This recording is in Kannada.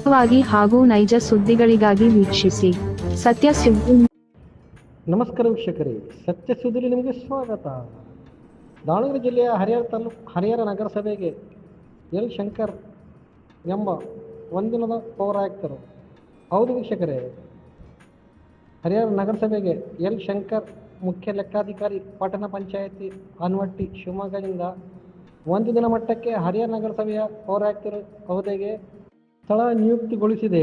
ನಿಖರವಾಗಿ ಹಾಗೂ ನೈಜ ಸುದ್ದಿಗಳಿಗಾಗಿ ವೀಕ್ಷಿಸಿ ಸತ್ಯ ಸುದ್ದಿ. ನಮಸ್ಕಾರ ವೀಕ್ಷಕರೇ, ಸತ್ಯ ಸುದ್ದಿಯಲ್ಲಿ ನಿಮಗೆ ಸ್ವಾಗತ. ದಾವಣಗೆರೆ ಜಿಲ್ಲೆಯ ಹರಿಹರ ನಗರಸಭೆಗೆ ಎಲ್ ಶಂಕರ್ ಎಂಬ ಒಂದಿನದ ಪೌರಾಯುಕ್ತರು. ಹೌದು ವೀಕ್ಷಕರೇ, ಹರಿಹರ ನಗರಸಭೆಗೆ ಎಲ್ ಶಂಕರ್ ಮುಖ್ಯ ಲೆಕ್ಕಾಧಿಕಾರಿ ಪಟ್ಟಣ ಪಂಚಾಯಿತಿ ಆನವಟ್ಟಿ ಶಿವಮೊಗ್ಗದಿಂದ ಒಂದು ದಿನ ಮಟ್ಟಕ್ಕೆ ಹರಿಹರ ನಗರಸಭೆಯ ಪೌರಾಯುಕ್ತರು ಹುದ್ದೆಗೆ ಸ್ಥಳ ನಿಯುಕ್ತಿಗೊಳಿಸಿದೆ.